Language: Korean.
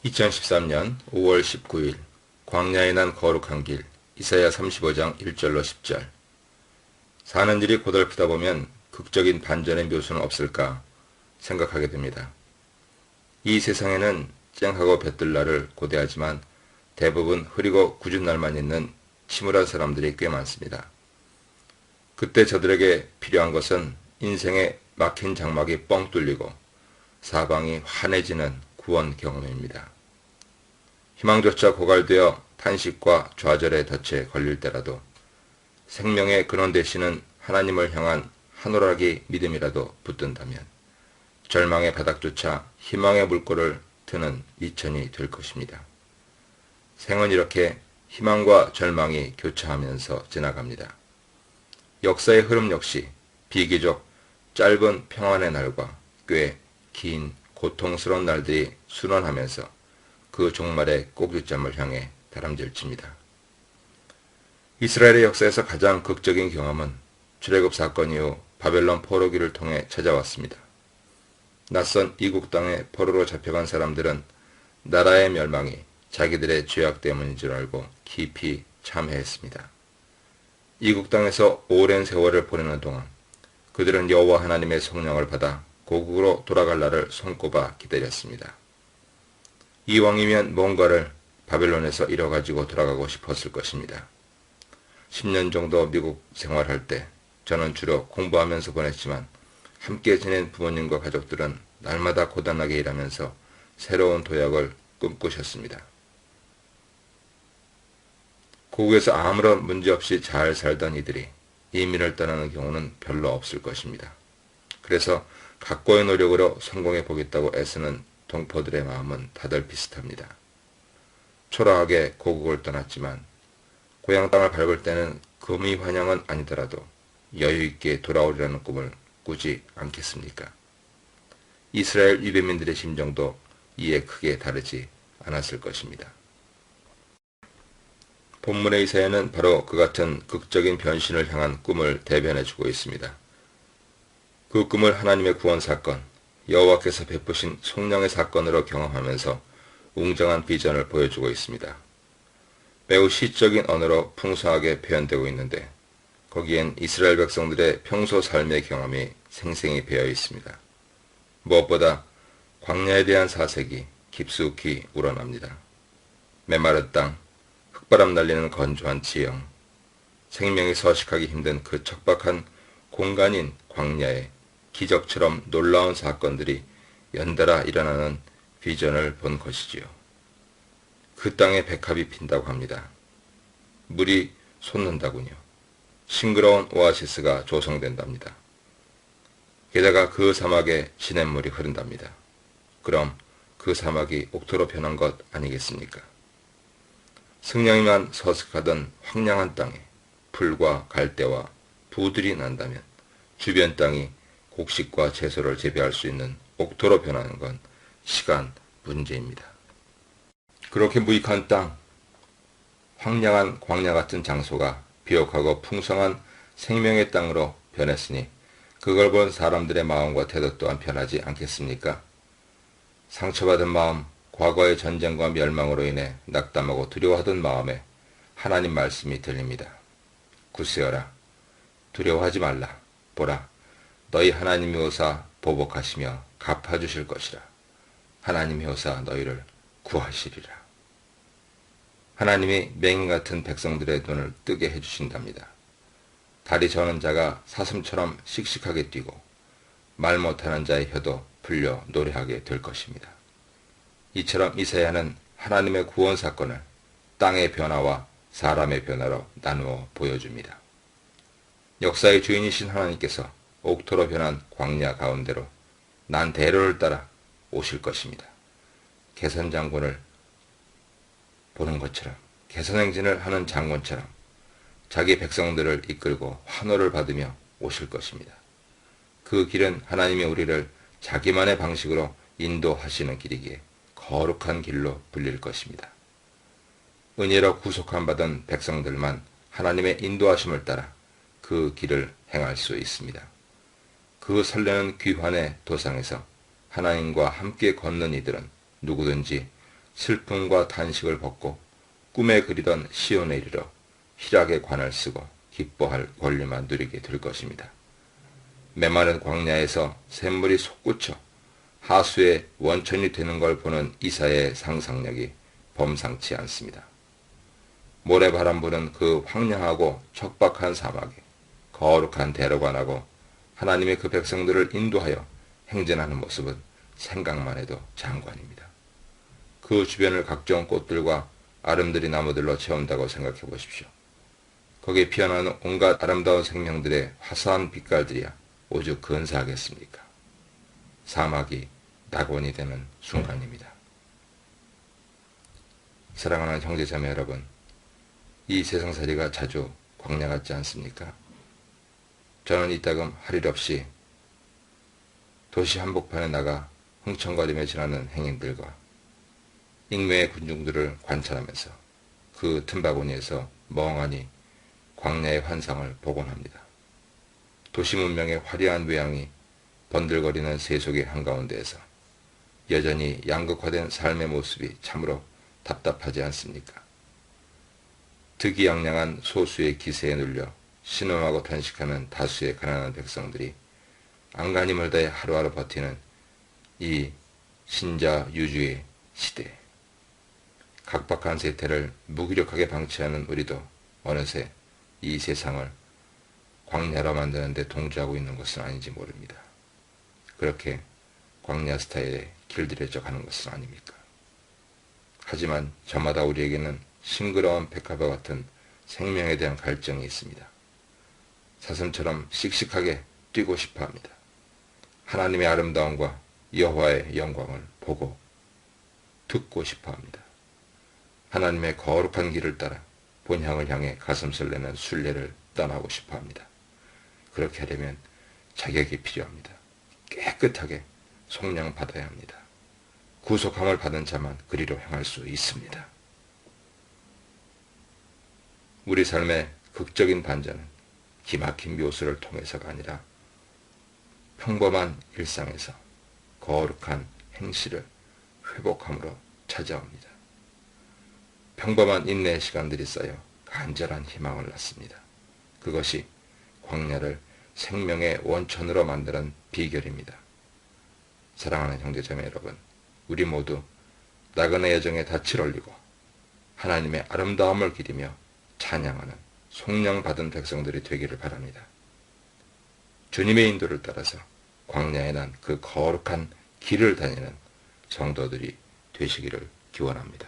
2013년 5월 19일 광야에 난 거룩한 길 이사야 35장 1절로 10절. 사는 일이 고달프다 보면 극적인 반전의 묘수는 없을까 생각하게 됩니다. 이 세상에는 쨍하고 볕들 날을 고대하지만 대부분 흐리고 궂은 날만 있는 침울한 사람들이 꽤 많습니다. 그때 저들에게 필요한 것은 인생의 막힌 장막이 뻥 뚫리고 사방이 환해지는 구원 경험입니다. 희망조차 고갈되어 탄식과 좌절의 덫에 걸릴 때라도 생명의 근원 되시는 하나님을 향한 한오라기 믿음이라도 붙든다면 절망의 바닥조차 희망의 물꼬를 트는 이천이 될 것입니다. 생은 이렇게 희망과 절망이 교차하면서 지나갑니다. 역사의 흐름 역시 비교적 짧은 평안의 날과 꽤 긴 고통스러운 날들이 순환하면서 그 종말의 꼭지점을 향해 다람쥐칩니다. 이스라엘의 역사에서 가장 극적인 경험은 출애굽 사건 이후 바벨론 포로기를 통해 찾아왔습니다. 낯선 이국 땅에 포로로 잡혀간 사람들은 나라의 멸망이 자기들의 죄악 때문인 줄 알고 깊이 참회했습니다. 이국 땅에서 오랜 세월을 보내는 동안 그들은 여호와 하나님의 성령을 받아 고국으로 돌아갈 날을 손꼽아 기다렸습니다. 이왕이면 뭔가를 바벨론에서 잃어가지고 돌아가고 싶었을 것입니다. 10년 정도 미국 생활할 때 저는 주로 공부하면서 보냈지만 함께 지낸 부모님과 가족들은 날마다 고단하게 일하면서 새로운 도약을 꿈꾸셨습니다. 고국에서 아무런 문제없이 잘 살던 이들이 이민을 떠나는 경우는 별로 없을 것입니다. 그래서 각고의 노력으로 성공해 보겠다고 애쓰는 동포들의 마음은 다들 비슷합니다. 초라하게 고국을 떠났지만 고향 땅을 밟을 때는 금이 환영은 아니더라도 여유있게 돌아오리라는 꿈을 꾸지 않겠습니까? 이스라엘 유배민들의 심정도 이에 크게 다르지 않았을 것입니다. 본문의 이사야는 바로 그 같은 극적인 변신을 향한 꿈을 대변해주고 있습니다. 그 꿈을 하나님의 구원 사건, 여호와께서 베푸신 성령의 사건으로 경험하면서 웅장한 비전을 보여주고 있습니다. 매우 시적인 언어로 풍성하게 표현되고 있는데 거기엔 이스라엘 백성들의 평소 삶의 경험이 생생히 배어 있습니다. 무엇보다 광야에 대한 사색이 깊숙이 우러납니다. 메마른 땅, 흙바람 날리는 건조한 지형, 생명이 서식하기 힘든 그 척박한 공간인 광야에 기적처럼 놀라운 사건들이 연달아 일어나는 비전을 본 것이지요. 그 땅에 백합이 핀다고 합니다. 물이 솟는다군요. 싱그러운 오아시스가 조성된답니다. 게다가 그 사막에 시냇물이 흐른답니다. 그럼 그 사막이 옥토로 변한 것 아니겠습니까? 승냥이만 서식하던 황량한 땅에 풀과 갈대와 부들이 난다면 주변 땅이 곡식과 채소를 재배할 수 있는 옥토로 변하는 건 시간 문제입니다. 그렇게 무익한 땅, 황량한 광야 같은 장소가 비옥하고 풍성한 생명의 땅으로 변했으니 그걸 본 사람들의 마음과 태도 또한 변하지 않겠습니까? 상처받은 마음, 과거의 전쟁과 멸망으로 인해 낙담하고 두려워하던 마음에 하나님 말씀이 들립니다. 굳세어라. 두려워하지 말라. 보라. 너희 하나님이 오사 보복하시며 갚아주실 것이라. 하나님이 오사 너희를 구하시리라. 하나님이 맹인 같은 백성들의 눈을 뜨게 해주신답니다. 다리 저는 자가 사슴처럼 씩씩하게 뛰고 말 못하는 자의 혀도 풀려 노래하게 될 것입니다. 이처럼 이사야는 하나님의 구원 사건을 땅의 변화와 사람의 변화로 나누어 보여줍니다. 역사의 주인이신 하나님께서 옥토로 변한 광야 가운데로 난 대로를 따라 오실 것입니다. 개선 장군을 보는 것처럼, 개선행진을 하는 장군처럼 자기 백성들을 이끌고 환호를 받으며 오실 것입니다. 그 길은 하나님이 우리를 자기만의 방식으로 인도하시는 길이기에 거룩한 길로 불릴 것입니다. 은혜로 구속함 받은 백성들만 하나님의 인도하심을 따라 그 길을 행할 수 있습니다. 그 설레는 귀환의 도상에서 하나님과 함께 걷는 이들은 누구든지 슬픔과 단식을 벗고 꿈에 그리던 시온에 이르러 희락의 관을 쓰고 기뻐할 권리만 누리게 될 것입니다. 메마른 광야에서 샘물이 솟구쳐 하수의 원천이 되는 걸 보는 이사야의 상상력이 범상치 않습니다. 모래바람 부는 그 황량하고 척박한 사막에 거룩한 대로관하고 하나님의 그 백성들을 인도하여 행진하는 모습은 생각만 해도 장관입니다. 그 주변을 각종 꽃들과 아름드리 나무들로 채운다고 생각해 보십시오. 거기에 피어나는 온갖 아름다운 생명들의 화사한 빛깔들이야 오죽 근사하겠습니까? 사막이 낙원이 되는 순간입니다. 사랑하는 형제자매 여러분, 이 세상살이가 자주 광야 같지 않습니까? 저는 이따금 할 일 없이 도시 한복판에 나가 흥청거리며 지나는 행인들과 익매의 군중들을 관찰하면서 그 틈바구니에서 멍하니 광야의 환상을 보곤 합니다. 도시 문명의 화려한 외양이 번들거리는 세속의 한가운데에서 여전히 양극화된 삶의 모습이 참으로 답답하지 않습니까? 득이양양한 소수의 기세에 눌려 신음하고 탄식하는 다수의 가난한 백성들이 안간힘을 다해 하루하루 버티는 이 신자유주의 시대에 각박한 세태를 무기력하게 방치하는 우리도 어느새 이 세상을 광야로 만드는 데 동조하고 있는 것은 아닌지 모릅니다. 그렇게 광야 스타일에 길들여져 가는 것은 아닙니까? 하지만 저마다 우리에게는 싱그러운 백합과 같은 생명에 대한 갈증이 있습니다. 사슴처럼 씩씩하게 뛰고 싶어 합니다. 하나님의 아름다움과 여호와의 영광을 보고 듣고 싶어 합니다. 하나님의 거룩한 길을 따라 본향을 향해 가슴을 내는 순례를 떠나고 싶어 합니다. 그렇게 하려면 자격이 필요합니다. 깨끗하게 속량받아야 합니다. 구속함을 받은 자만 그리로 향할 수 있습니다. 우리 삶의 극적인 반전은 기막힌 묘수를 통해서가 아니라 평범한 일상에서 거룩한 행실을 회복함으로 찾아옵니다. 평범한 인내의 시간들이 쌓여 간절한 희망을 낳습니다. 그것이 광야를 생명의 원천으로 만드는 비결입니다. 사랑하는 형제자매 여러분, 우리 모두 나그네 여정에 닻을 올리고 하나님의 아름다움을 기리며 찬양하는 속량받은 백성들이 되기를 바랍니다. 주님의 인도를 따라서 광야에 난 그 거룩한 길을 다니는 성도들이 되시기를 기원합니다.